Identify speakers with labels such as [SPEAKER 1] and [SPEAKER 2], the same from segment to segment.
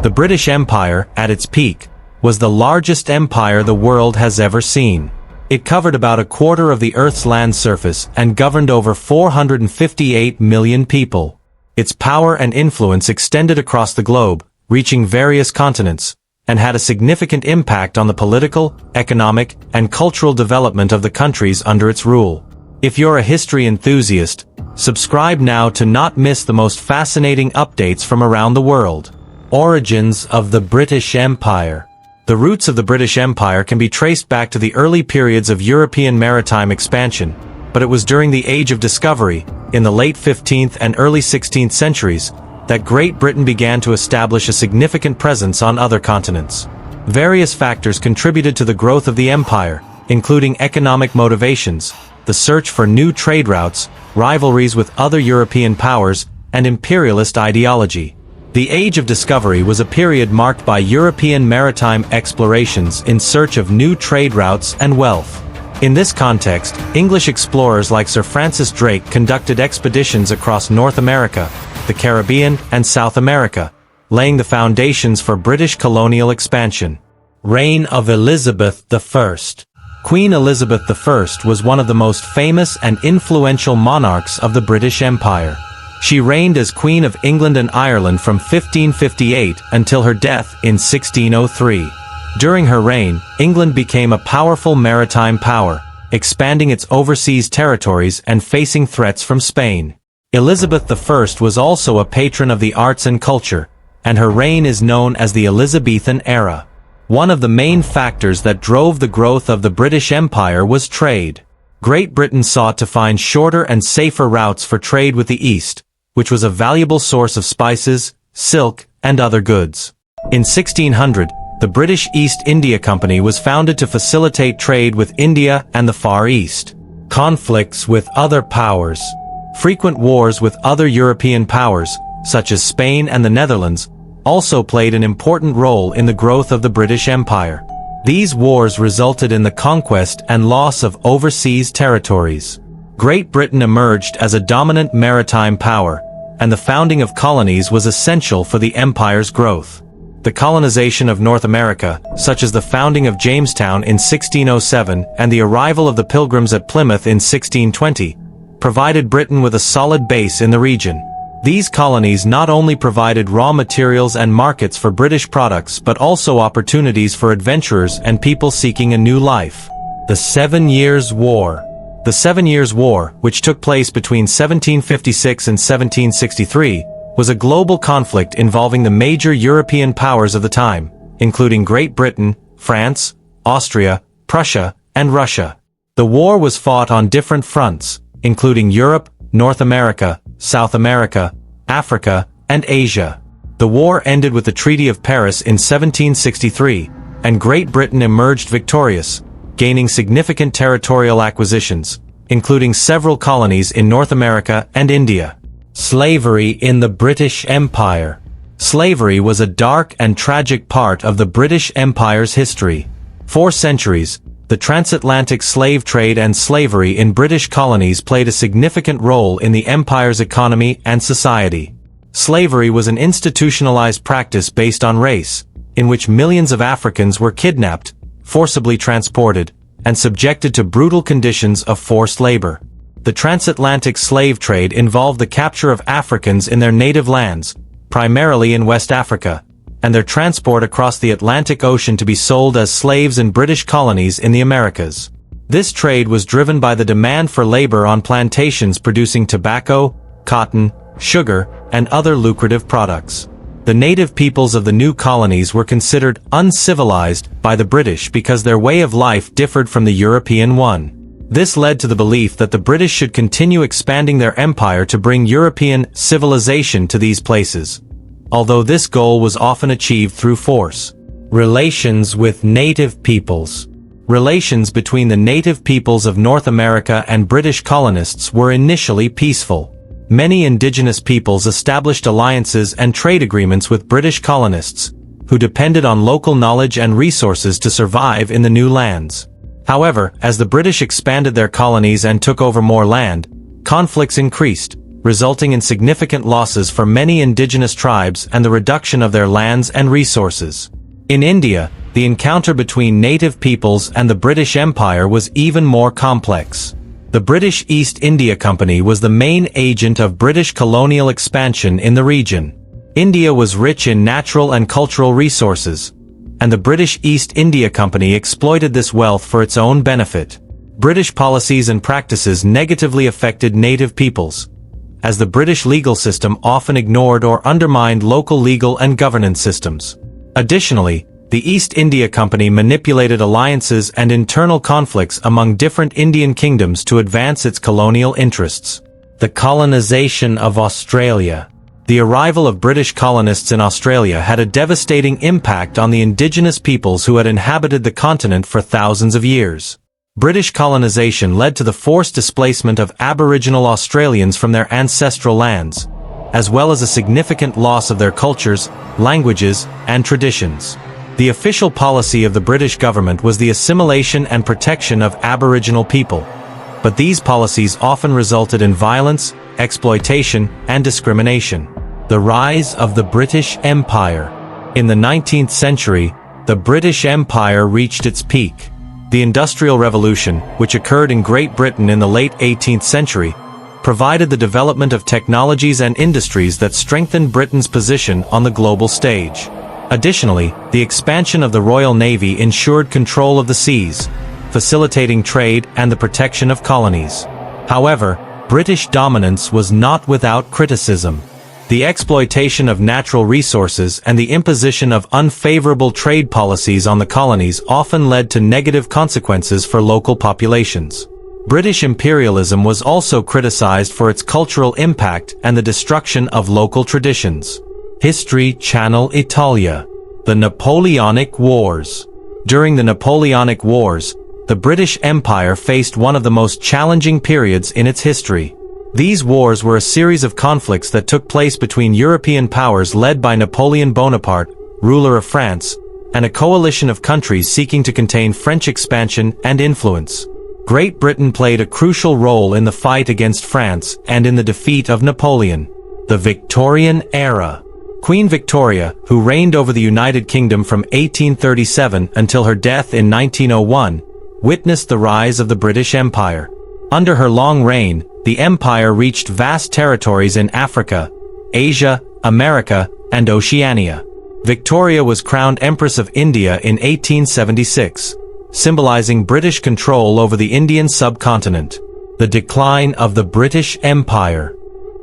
[SPEAKER 1] The British Empire, at its peak, was the largest empire the world has ever seen. It covered about a quarter of the Earth's land surface and governed over 458 million people. Its power and influence extended across the globe, reaching various continents, and had a significant impact on the political, economic, and cultural development of the countries under its rule. If you're a history enthusiast, subscribe now to not miss the most fascinating updates from around the world. Origins of the British Empire. The roots of the British Empire can be traced back to the early periods of European maritime expansion, but it was during the Age of Discovery, in the late 15th and early 16th centuries, that Great Britain began to establish a significant presence on other continents. Various factors contributed to the growth of the empire, including economic motivations, the search for new trade routes, rivalries with other European powers, and imperialist ideology. The Age of Discovery was a period marked by European maritime explorations in search of new trade routes and wealth. In this context, English explorers like Sir Francis Drake conducted expeditions across North America, the Caribbean, and South America, laying the foundations for British colonial expansion. Reign of Elizabeth I. Queen Elizabeth I was one of the most famous and influential monarchs of the British Empire. She reigned as Queen of England and Ireland from 1558 until her death in 1603. During her reign, England became a powerful maritime power, expanding its overseas territories and facing threats from Spain. Elizabeth I was also a patron of the arts and culture, and her reign is known as the Elizabethan era. One of the main factors that drove the growth of the British Empire was trade. Great Britain sought to find shorter and safer routes for trade with the East, which was a valuable source of spices, silk, and other goods. In 1600, the British East India Company was founded to facilitate trade with India and the Far East. Conflicts with other powers. Frequent wars with other European powers, such as Spain and the Netherlands, also played an important role in the growth of the British Empire. These wars resulted in the conquest and loss of overseas territories. Great Britain emerged as a dominant maritime power, and the founding of colonies was essential for the empire's growth. The colonization of North America, such as the founding of Jamestown in 1607 and the arrival of the Pilgrims at Plymouth in 1620, provided Britain with a solid base in the region. These colonies not only provided raw materials and markets for British products but also opportunities for adventurers and people seeking a new life. The 7 Years' War. The 7 Years' War, which took place between 1756 and 1763, was a global conflict involving the major European powers of the time, including Great Britain, France, Austria, Prussia, and Russia. The war was fought on different fronts, including Europe, North America, South America, Africa, and Asia. The war ended with the Treaty of Paris in 1763, and Great Britain emerged victorious, gaining significant territorial acquisitions, including several colonies in North America and India. Slavery in the British Empire. Slavery was a dark and tragic part of the British Empire's history. For centuries, the transatlantic slave trade and slavery in British colonies played a significant role in the empire's economy and society. Slavery was an institutionalized practice based on race, in which millions of Africans were kidnapped, forcibly transported, and subjected to brutal conditions of forced labor. The transatlantic slave trade involved the capture of Africans in their native lands, primarily in West Africa, and their transport across the Atlantic Ocean to be sold as slaves in British colonies in the Americas. This trade was driven by the demand for labor on plantations producing tobacco, cotton, sugar, and other lucrative products. The native peoples of the new colonies were considered uncivilized by the British because their way of life differed from the European one. This led to the belief that the British should continue expanding their empire to bring European civilization to these places, although this goal was often achieved through force. Relations with native peoples. Relations between the native peoples of North America and British colonists were initially peaceful. Many indigenous peoples established alliances and trade agreements with British colonists, who depended on local knowledge and resources to survive in the new lands. However, as the British expanded their colonies and took over more land, conflicts increased, resulting in significant losses for many indigenous tribes and the reduction of their lands and resources. In India, the encounter between native peoples and the British Empire was even more complex. The British East India Company was the main agent of British colonial expansion in the region. India was rich in natural and cultural resources, and the British East India Company exploited this wealth for its own benefit. British policies and practices negatively affected native peoples, as the British legal system often ignored or undermined local legal and governance systems. Additionally, the East India Company manipulated alliances and internal conflicts among different Indian kingdoms to advance its colonial interests. The colonization of Australia. The arrival of British colonists in Australia had a devastating impact on the indigenous peoples who had inhabited the continent for thousands of years. British colonization led to the forced displacement of Aboriginal Australians from their ancestral lands, as well as a significant loss of their cultures, languages, and traditions. The official policy of the British government was the assimilation and protection of Aboriginal people, but these policies often resulted in violence, exploitation, and discrimination. The rise of the British Empire. In the 19th century, the British Empire reached its peak. The Industrial Revolution, which occurred in Great Britain in the late 18th century, provided the development of technologies and industries that strengthened Britain's position on the global stage. Additionally, the expansion of the Royal Navy ensured control of the seas, facilitating trade and the protection of colonies. However, British dominance was not without criticism. The exploitation of natural resources and the imposition of unfavorable trade policies on the colonies often led to negative consequences for local populations. British imperialism was also criticized for its cultural impact and the destruction of local traditions. History Channel Italia. The Napoleonic Wars. During the Napoleonic Wars, the British Empire faced one of the most challenging periods in its history. These wars were a series of conflicts that took place between European powers led by Napoleon Bonaparte, ruler of France, and a coalition of countries seeking to contain French expansion and influence. Great Britain played a crucial role in the fight against France and in the defeat of Napoleon. The Victorian Era. Queen Victoria, who reigned over the United Kingdom from 1837 until her death in 1901, witnessed the rise of the British Empire. Under her long reign, the empire reached vast territories in Africa, Asia, America, and Oceania. Victoria was crowned Empress of India in 1876, symbolizing British control over the Indian subcontinent. The decline of the British Empire.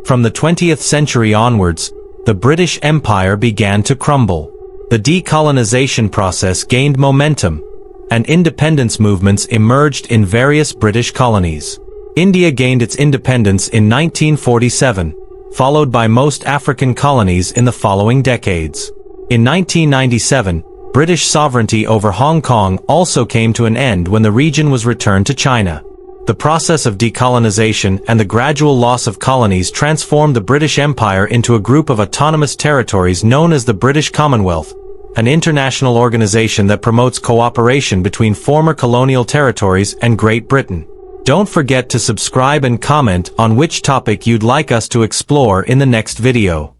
[SPEAKER 1] From the 20th century onwards, the British Empire began to crumble. The decolonization process gained momentum, and independence movements emerged in various British colonies. India gained its independence in 1947, followed by most African colonies in the following decades. In 1997, British sovereignty over Hong Kong also came to an end when the region was returned to China. The process of decolonization and the gradual loss of colonies transformed the British Empire into a group of autonomous territories known as the British Commonwealth, an international organization that promotes cooperation between former colonial territories and Great Britain. Don't forget to subscribe and comment on which topic you'd like us to explore in the next video.